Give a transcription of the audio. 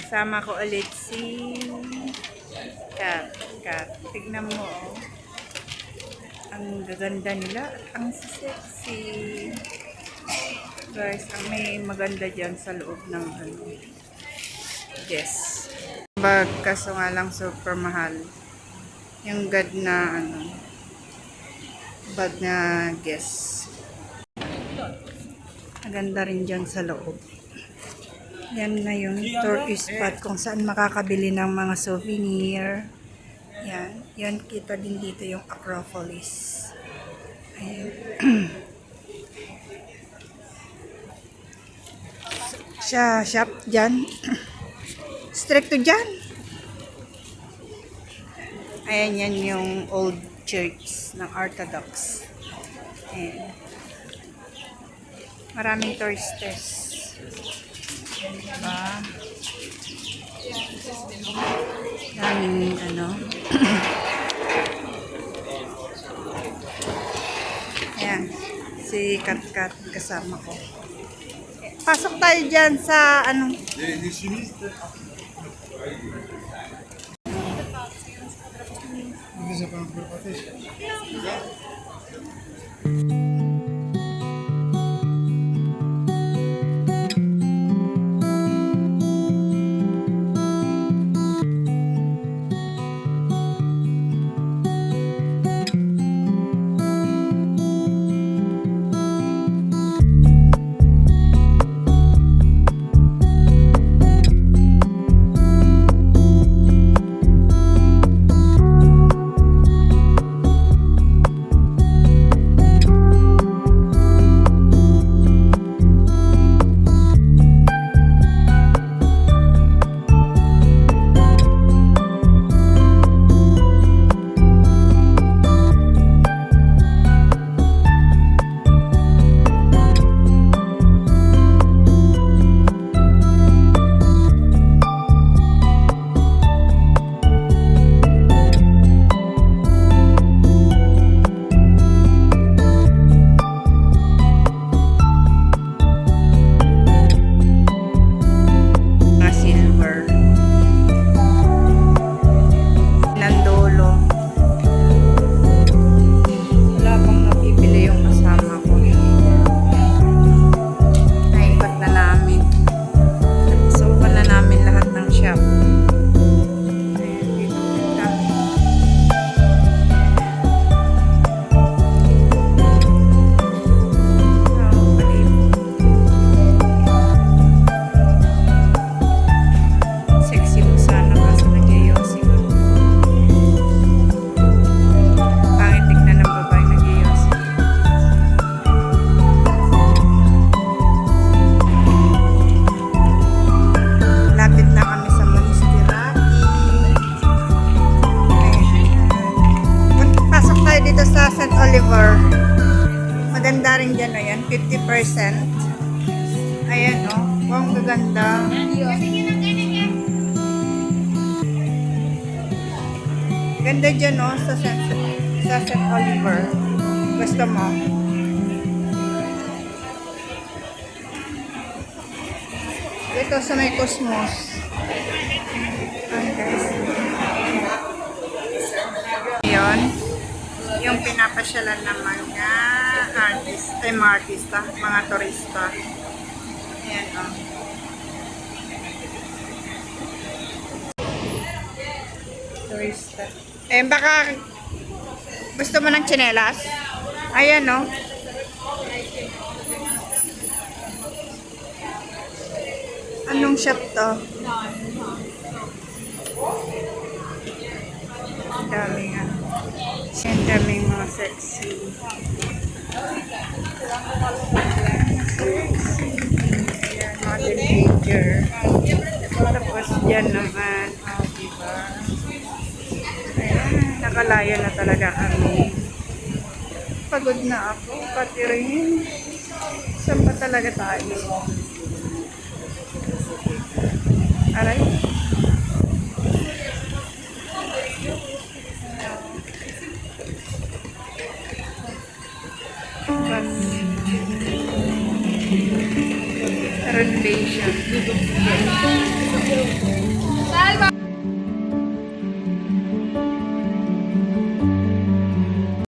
Kasama ko ulit si Kat. Kat, tignan mo, oh. Ang gaganda nila at ang sexy. Guys, ang may maganda dyan sa loob ng ano. Yes. Bag, kaso nga lang super mahal. Yung God na ano, bag na Guess. Maganda rin dyan sa loob. Yan na yung tourist spot kung saan makakabili ng mga souvenir. Yan. Yan, kita din dito yung Acropolis. Ayan. Siya, shop dyan. Stricto dyan. Ayan, yan yung old church ng Orthodox. Ayan. Maraming tourists. Diba? Daming ano. Ayan. Si Kat kasama ko. Pasok tayo dyan sa ano. Maganda rin dyan, ayan, 50%. Ayan, oh, ang gaganda. Ganda dyan, oh, sa St. Oliver. Gusto mo? Ito sa may Cosmos. Ayan. Yung pinapasyalan naman nga mga artista, mga turista. Ayan, oh. Turista. Eh, baka gusto mo ng tsinelas? Ayan, oh. Anong shop to? Ang dami nga. Ang daming mga sexy. Ayan, mga teenager. Tapos dyan naman, oh, diba? Ayan, nakalaya na talaga kami. Pagod na ako, pati rin. Saan pa talaga tayo? Aray. Relation.